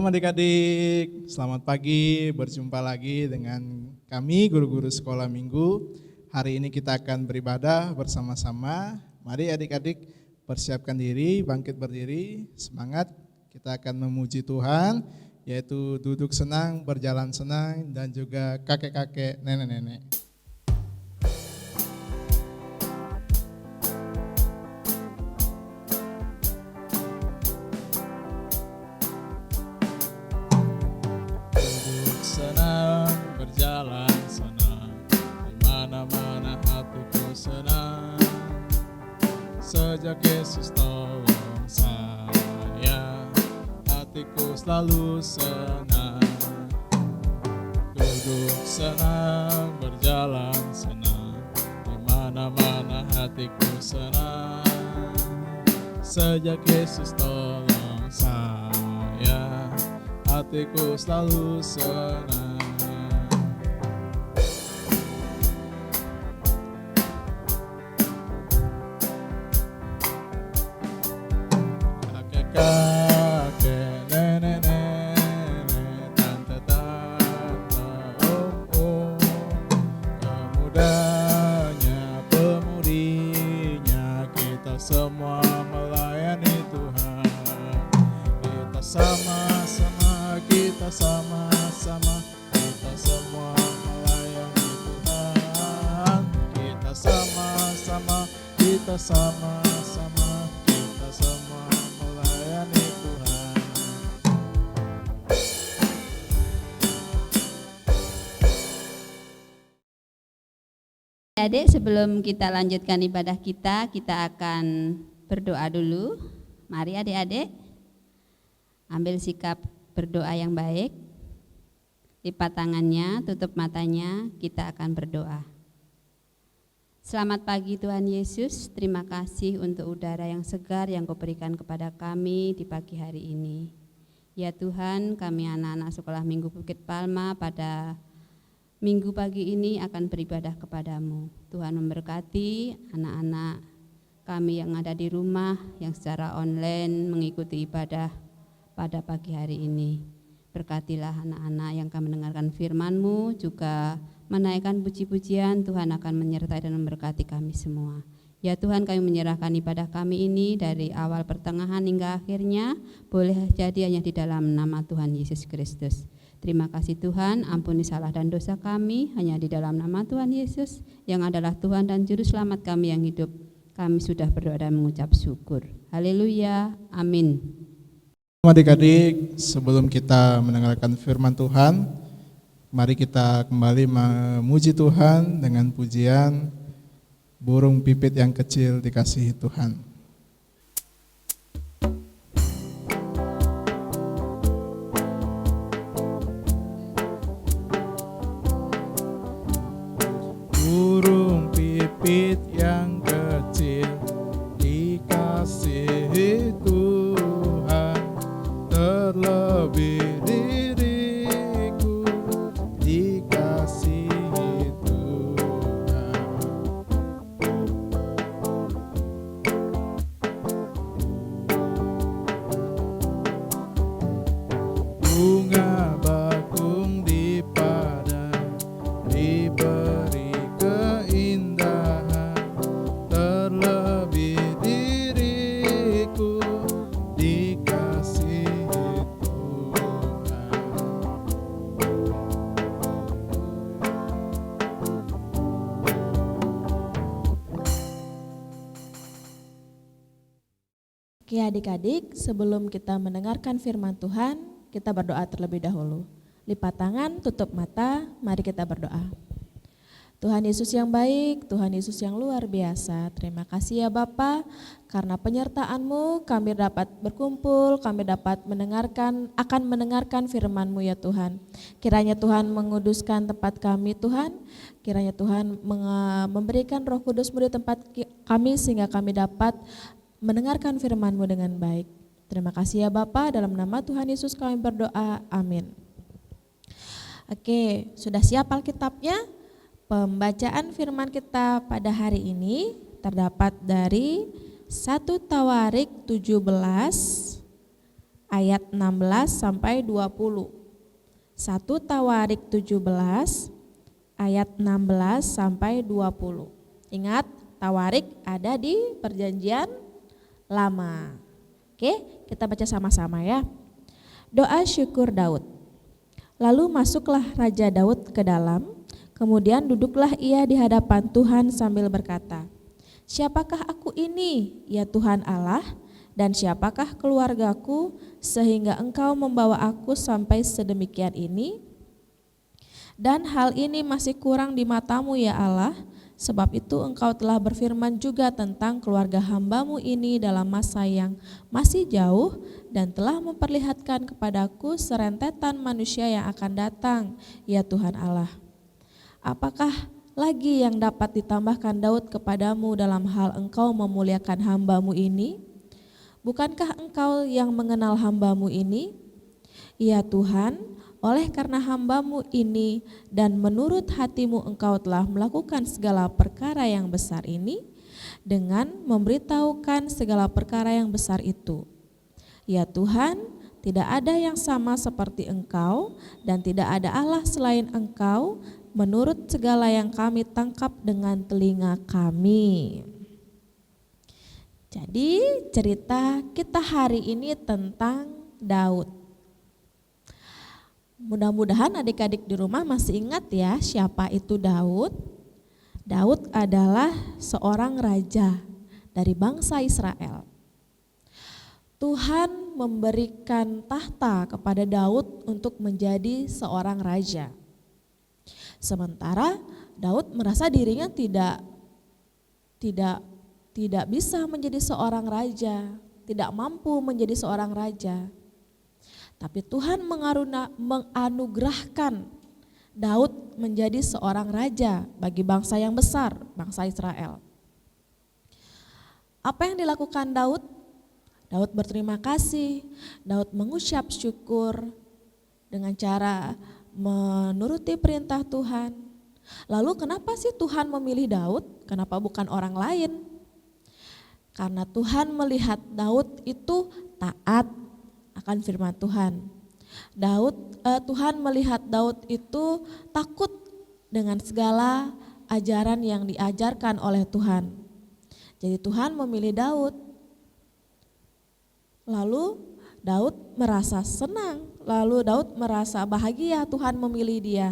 Shalom adik-adik, selamat pagi, berjumpa lagi dengan kami guru-guru sekolah minggu. Hari ini kita akan beribadah bersama-sama. Mari adik-adik persiapkan diri, bangkit berdiri, semangat. Kita akan memuji Tuhan, yaitu duduk senang, berjalan senang, dan juga kakek-kakek, nenek-nenek. Berjalan senang, dimana-mana hatiku senang. Sejak Yesus tolong saya, hatiku selalu senang. Duduk senang, berjalan senang, dimana-mana hatiku senang. Sejak Yesus tolong saya, hatiku selalu senang. Kakek, nenek-nenek, tante-tante, om-om, pemudanya, pemudinya, kita semua melayani Tuhan. Kita sama-sama, kita sama-sama, kita semua melayani Tuhan. Kita sama-sama, kita sama-sama, kita semua melayani Tuhan. Adik, sebelum kita lanjutkan ibadah kita akan berdoa dulu. Mari adik-adik, ambil sikap berdoa yang baik. Lipat tangannya, tutup matanya, kita akan berdoa. Selamat pagi Tuhan Yesus, terima kasih untuk udara yang segar yang Kau berikan kepada kami di pagi hari ini. Ya Tuhan, kami anak-anak sekolah Minggu Bukit Palma pada Minggu pagi ini akan beribadah kepadamu. Tuhan memberkati anak-anak kami yang ada di rumah, yang secara online mengikuti ibadah pada pagi hari ini. Berkatilah anak-anak yang akan mendengarkan firman-Mu, juga menaikkan puji-pujian. Tuhan akan menyertai dan memberkati kami semua. Ya Tuhan, kami menyerahkan ibadah kami ini dari awal pertengahan hingga akhirnya, boleh jadi hanya di dalam nama Tuhan Yesus Kristus. Terima kasih Tuhan, ampuni salah dan dosa kami hanya di dalam nama Tuhan Yesus yang adalah Tuhan dan Juru Selamat kami yang hidup. Kami sudah berdoa dan mengucap syukur. Haleluya, amin. Adik-adik, sebelum kita mendengarkan firman Tuhan, mari kita kembali memuji Tuhan dengan pujian burung pipit yang kecil dikasihi Tuhan. Burung pipit yang kecil dikasihi Tuhan, terlebih diriku dikasihi Tuhan. Bunga bakung di padang diberi keindahan, terlebih diriku dikasihi Tuhan. Oke adik-adik, sebelum kita mendengarkan firman Tuhan, kita berdoa terlebih dahulu. Lipat tangan, tutup mata, mari kita berdoa. Tuhan Yesus yang baik, Tuhan Yesus yang luar biasa, terima kasih ya Bapa, karena penyertaan-Mu kami dapat berkumpul, kami dapat akan mendengarkan firman-Mu ya Tuhan. Kiranya Tuhan menguduskan tempat kami Tuhan, kiranya Tuhan memberikan Roh Kudus-Mu di tempat kami sehingga kami dapat mendengarkan firman-Mu dengan baik. Terima kasih ya Bapa, dalam nama Tuhan Yesus kami berdoa, amin. Oke, sudah siap Alkitabnya? Pembacaan firman kita pada hari ini terdapat dari 1 Tawarik 17 ayat 16 sampai 20. 1 Tawarik 17 ayat 16 sampai 20. Ingat, Tawarik ada di Perjanjian Lama. Oke, kita baca sama-sama ya. Doa syukur Daud. Lalu masuklah Raja Daud ke dalam, kemudian duduklah ia di hadapan Tuhan sambil berkata, "Siapakah aku ini, ya Tuhan Allah, dan siapakah keluargaku sehingga Engkau membawa aku sampai sedemikian ini? Dan hal ini masih kurang di matamu ya Allah, sebab itu Engkau telah berfirman juga tentang keluarga hamba-Mu ini dalam masa yang masih jauh dan telah memperlihatkan kepadaku serentetan manusia yang akan datang, ya Tuhan Allah. Apakah lagi yang dapat ditambahkan Daud kepadamu dalam hal Engkau memuliakan hamba-Mu ini? Bukankah Engkau yang mengenal hamba-Mu ini? Ya Tuhan, oleh karena hamba-Mu ini dan menurut hati-Mu Engkau telah melakukan segala perkara yang besar ini dengan memberitahukan segala perkara yang besar itu. Ya Tuhan, tidak ada yang sama seperti Engkau dan tidak ada Allah selain Engkau menurut segala yang kami tangkap dengan telinga kami." Jadi cerita kita hari ini tentang Daud. Mudah-mudahan adik-adik di rumah masih ingat ya siapa itu Daud. Daud adalah seorang raja dari bangsa Israel. Tuhan memberikan tahta kepada Daud untuk menjadi seorang raja. Sementara Daud merasa dirinya tidak bisa menjadi seorang raja, tidak mampu menjadi seorang raja. Tapi Tuhan menganugerahkan Daud menjadi seorang raja bagi bangsa yang besar, bangsa Israel. Apa yang dilakukan Daud? Daud berterima kasih, Daud mengucap syukur dengan cara menuruti perintah Tuhan. Lalu kenapa sih Tuhan memilih Daud? Kenapa bukan orang lain? Karena Tuhan melihat Daud itu taat akan firman Tuhan. Tuhan melihat Daud itu takut dengan segala ajaran yang diajarkan oleh Tuhan. Jadi Tuhan memilih Daud. Lalu Daud merasa senang, lalu Daud merasa bahagia Tuhan memilih dia.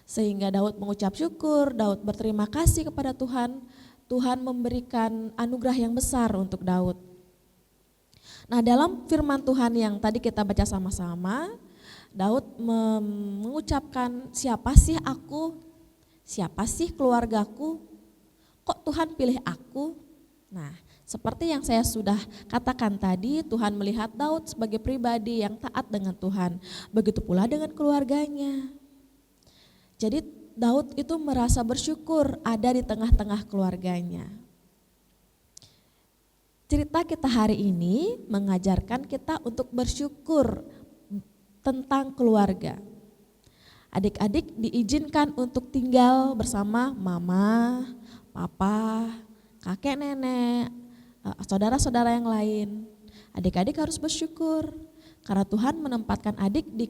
Sehingga Daud mengucap syukur, Daud berterima kasih kepada Tuhan. Tuhan memberikan anugerah yang besar untuk Daud. Nah, dalam firman Tuhan yang tadi kita baca sama-sama, Daud mengucapkan, siapa sih aku? Siapa sih keluargaku? Kok Tuhan pilih aku? Nah, seperti yang saya sudah katakan tadi, Tuhan melihat Daud sebagai pribadi yang taat dengan Tuhan. Begitu pula dengan keluarganya. Jadi Daud itu merasa bersyukur ada di tengah-tengah keluarganya. Cerita kita hari ini mengajarkan kita untuk bersyukur tentang keluarga. Adik-adik diizinkan untuk tinggal bersama mama, papa, kakek nenek, saudara-saudara yang lain. Adik-adik harus bersyukur karena Tuhan menempatkan adik di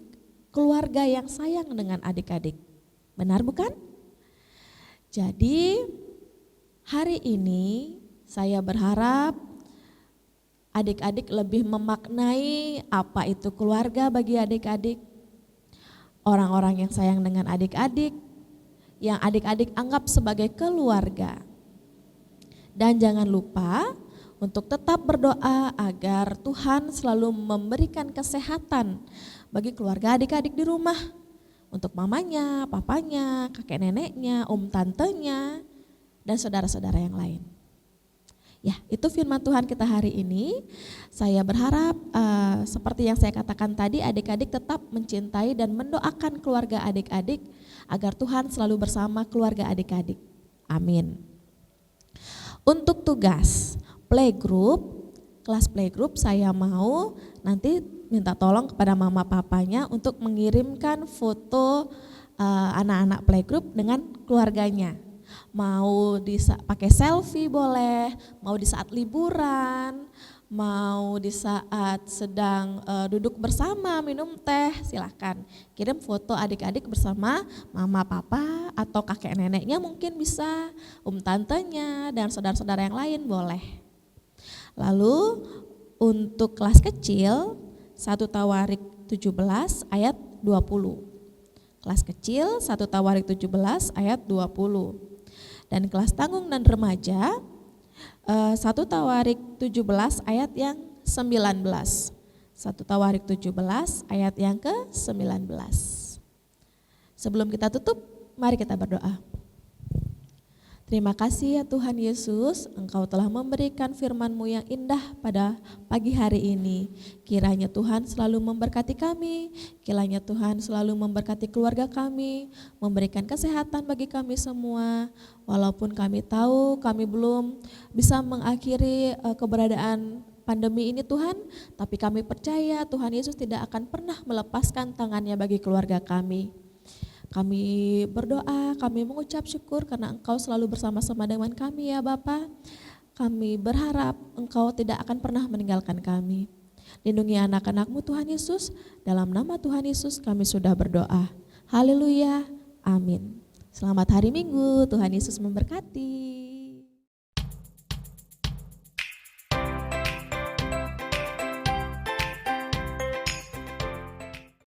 keluarga yang sayang dengan adik-adik. Benar bukan? Jadi hari ini saya berharap adik-adik lebih memaknai apa itu keluarga bagi adik-adik. Orang-orang yang sayang dengan adik-adik, yang adik-adik anggap sebagai keluarga. Dan jangan lupa untuk tetap berdoa agar Tuhan selalu memberikan kesehatan bagi keluarga adik-adik di rumah. Untuk mamanya, papanya, kakek neneknya, om tantenya, dan saudara-saudara yang lain. Ya, itu firman Tuhan kita hari ini. Saya berharap seperti yang saya katakan tadi, adik-adik tetap mencintai dan mendoakan keluarga adik-adik agar Tuhan selalu bersama keluarga adik-adik. Amin. Untuk tugas playgroup, kelas playgroup saya mau nanti minta tolong kepada mama papanya untuk mengirimkan foto anak-anak playgroup dengan keluarganya. Mau pakai selfie boleh, mau di saat liburan, mau di saat sedang duduk bersama minum teh, silahkan kirim foto adik-adik bersama mama, papa, atau kakek neneknya mungkin bisa, tantenya, dan saudara-saudara yang lain boleh. Lalu untuk kelas kecil 1 Tawarik 17 ayat 20. Kelas kecil 1 Tawarik 17 ayat 20. Dan kelas tanggung dan remaja 1 Tawarik 17 ayat yang 19. 1 Tawarik 17 ayat yang ke-19. Sebelum kita tutup, mari kita berdoa. Terima kasih ya Tuhan Yesus, Engkau telah memberikan firman-Mu yang indah pada pagi hari ini. Kiranya Tuhan selalu memberkati kami, kiranya Tuhan selalu memberkati keluarga kami, memberikan kesehatan bagi kami semua. Walaupun kami tahu kami belum bisa mengakhiri keberadaan pandemi ini Tuhan, tapi kami percaya Tuhan Yesus tidak akan pernah melepaskan tangannya bagi keluarga kami. Kami berdoa, kami mengucap syukur karena Engkau selalu bersama-sama dengan kami ya Bapa. Kami berharap Engkau tidak akan pernah meninggalkan kami. Lindungi anak-anak-Mu Tuhan Yesus, dalam nama Tuhan Yesus kami sudah berdoa. Haleluya, amin. Selamat hari Minggu, Tuhan Yesus memberkati.